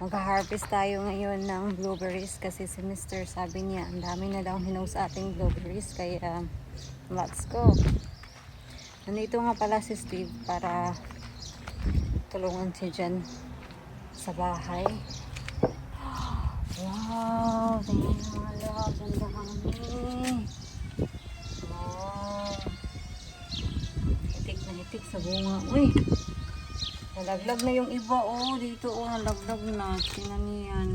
Mag-harvest tayo ngayon ng blueberries kasi si Mr. sabi niya ang dami na daw hinog sa ating blueberries, kaya let's go. Nandito nga pala si Steve para tulungan si Jen sa bahay. Wow, tingnan nyo mga love, ang dami. Wow, hitik na hitik sa bunga. Uy, nalaglag na yung iba. Oh, dito oh, nalaglag na. Tingnan niyo yan.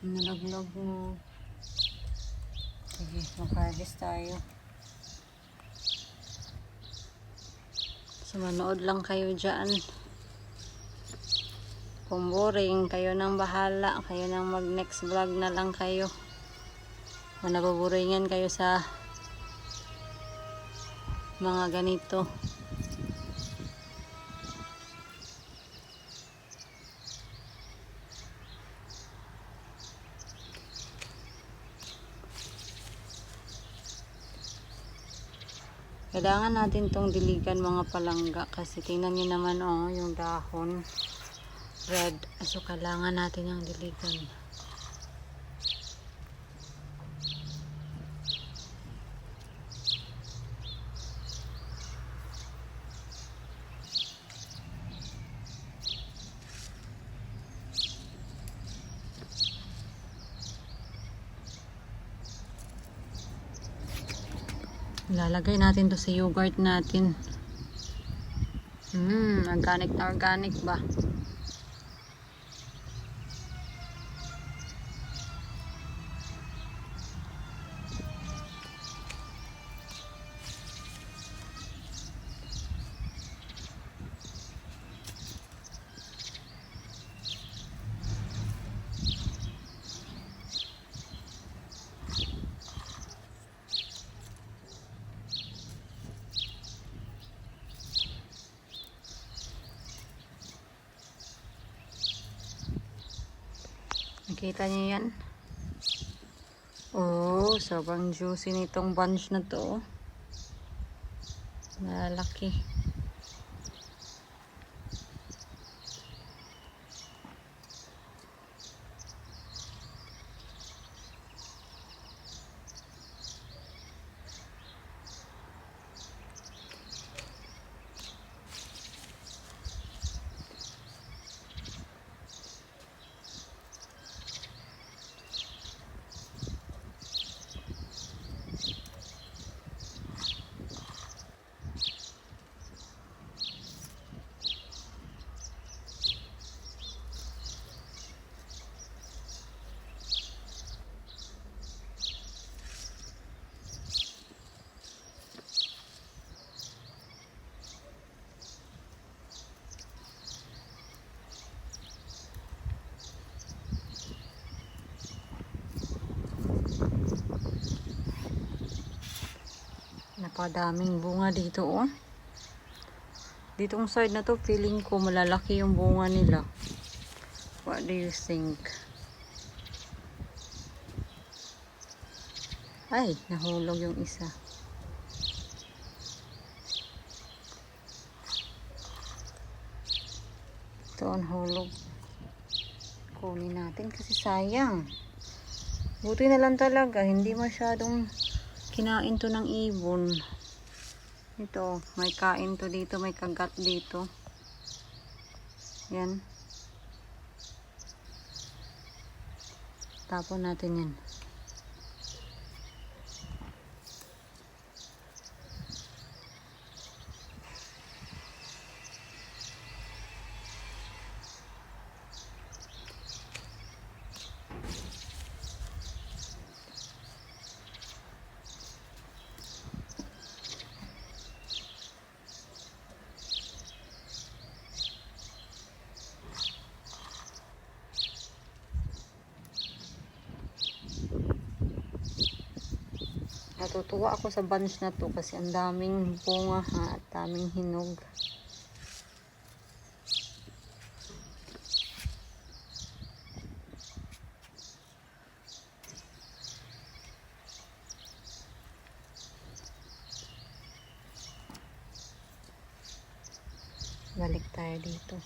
Nalaglag mo. Sige, mag-harvest tayo. So, manood lang kayo dyan. Kung boring, kayo nang bahala. Kayo nang mag-next vlog na lang kayo. Kung nabuburingan kayo sa mga ganito. Kailangan natin tong diligan mga palangga kasi tingnan niyo naman oh, yung dahon red. So kailangan natin yung diligan. Lalagay natin to sa yogurt natin. Organic na organic ba? Nakita niyo yan? Oh, sobrang juicy nitong bunch na to. Malaki. Napakadaming bunga dito oh. Ditong side na to, feeling ko malalaki yung bunga nila. What do you think? Ay, nahulog yung isa. Ito ang hulog. Kunin natin kasi sayang. Buti na lang talaga, hindi masyadong kinain to ng ibon. Ito, may kain to dito, may kagat dito. Yan. Tapon natin yan. Natutuwa ako sa bunch na to kasi ang daming bunga ha, at daming hinog. Balik tayo dito.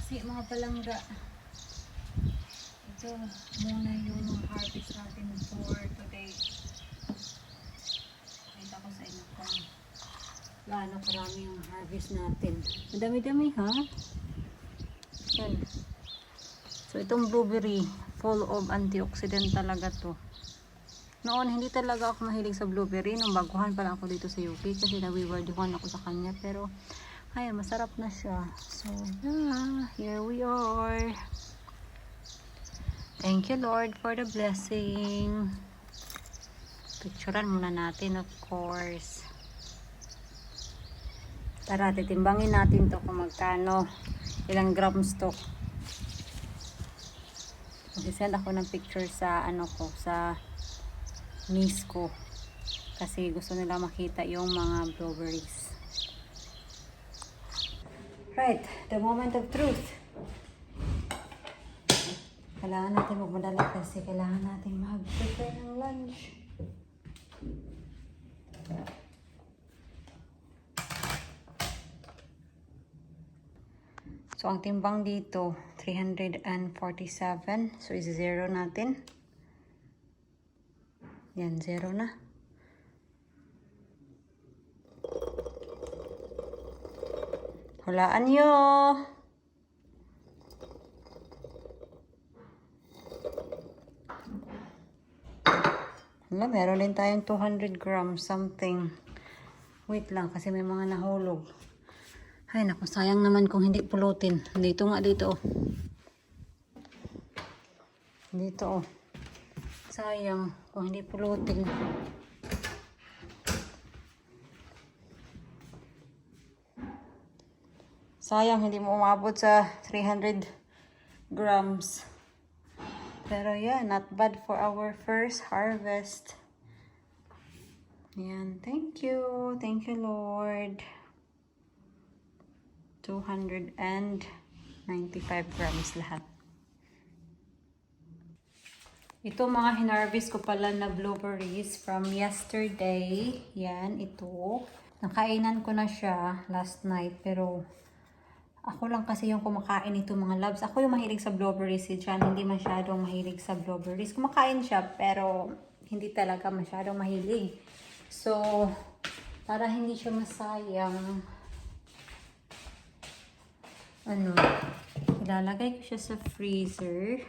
Kasi mga palangga, ito muna yung harvest natin for today. Kita ko sa inyo kung gaano karami yung harvest natin. Madami-dami ha. Yan. So itong blueberry, full of antioxidant talaga to. Noon hindi talaga ako mahilig sa blueberry nung baguhan pa lang ako dito sa UK kasi nawiwarduhan ako sa kanya, pero ayun, masarap na siya. So yeah, here we are. Thank you Lord for the blessing. Picturean muna natin, of course. Tara, titimbangin natin to kung magkano, ilang grams to. Mag-send ako ng picture sa ano ko, sa niece ko, kasi gusto nila makita yung mga blueberries. Right, the moment of truth. Kailangan natin magmadali kasi kailangan natin mag-prepare ng lunch. So ang timbang dito 347, so is zero natin. Yan, zero na. Hulaan nyo. Wala, meron din tayong 200 grams something. Wait lang, kasi may mga nahulog. Ay, naku, sayang naman kung hindi pulutin. Dito nga, dito. Dito, oh. Sayang kung hindi pulutin. Sayang hindi mo umabot sa 300 grams. Pero yeah, not bad for our first harvest. Yan, thank you. Thank you, Lord. 295 grams lahat. Ito mga hinarvest ko pala na blueberries from yesterday. Yan, ito. Nakainan ko na siya last night, pero ako lang kasi yung kumakain ito mga loves. Ako yung mahilig sa blueberries, si John hindi masyadong mahilig sa blueberries. Kumakain siya, pero hindi talaga masyadong mahilig. So, para hindi siya masayang, ilalagay ko siya sa freezer.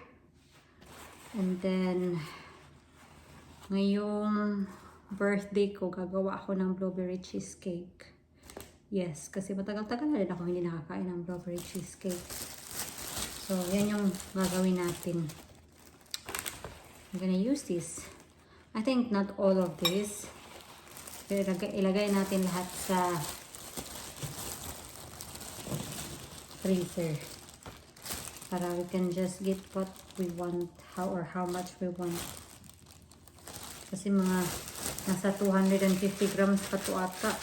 And then, ngayong birthday ko, gagawa ako ng blueberry cheesecake. Yes, kasi matagal-tagal na rin ako hindi nakakain ng blueberry cheesecake. So, yan yung gagawin natin. I'm gonna use this. I think not all of this. Pero ilagay natin lahat sa freezer. Para we can just get what we want, how much we want. Kasi mga nasa 250 grams pa to ata.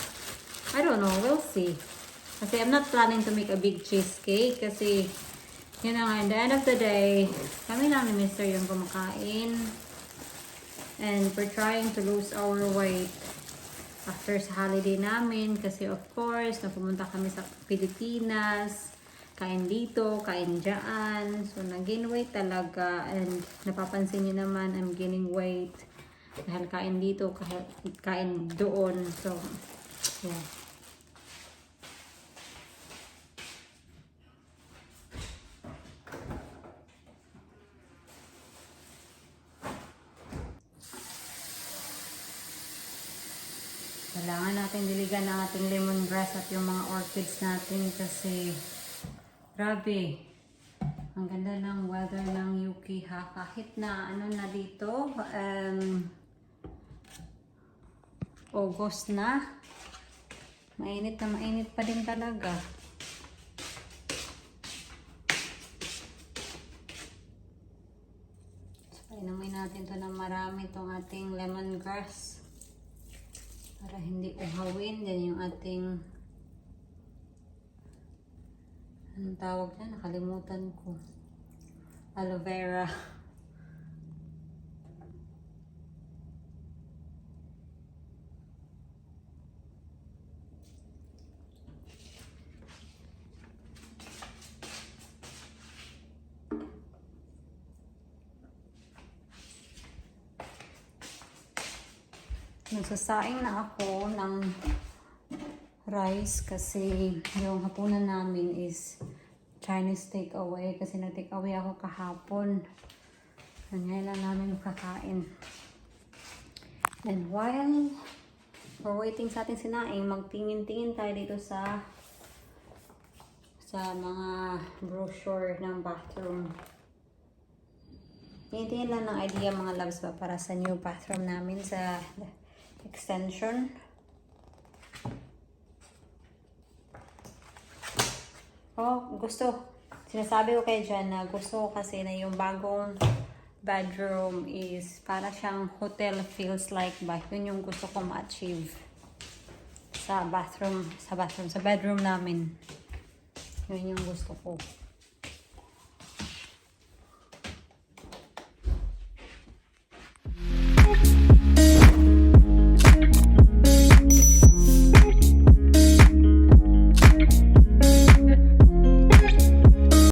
I don't know, we'll see. Kasi I'm not planning to make a big cheesecake kasi yun na nga, in the end of the day, kami lang ni Mr. yung kumakain. And we're trying to lose our weight after sa holiday namin kasi of course, napumunta kami sa Pilipinas. Kain dito, kain dyan. So, nag-gain weight talaga. And napapansin nyo naman, I'm gaining weight. Dahil kain dito, kain doon. So, yeah. Kailangan natin diligan ang ating lemongrass at yung mga orchids natin kasi grabe, ang ganda ng weather ng UK ha. Kahit na ano na dito, August na, mainit na mainit pa din talaga. So, inumin natin to ng marami itong ating lemongrass para hindi uhawin. Yan yung ating anong tawag na? Nakalimutan ko. Aloe vera. Nagsasaing na ako ng rice kasi yung hapunan namin is Chinese takeaway kasi nag-takeaway ako kahapon. Ngayon lang namin kakain. And while we're waiting sa ating sinaing, magtingin-tingin tayo dito sa mga brochure ng bathroom. Tingin-tingin lang ng idea mga loves ba para sa new bathroom namin sa extension. Oh, sinasabi ko kayo dyan na gusto ko kasi na yung bagong bedroom is para siyang hotel feels like ba. Yun yung gusto ko ma-achieve sa bedroom namin. Yun yung gusto ko.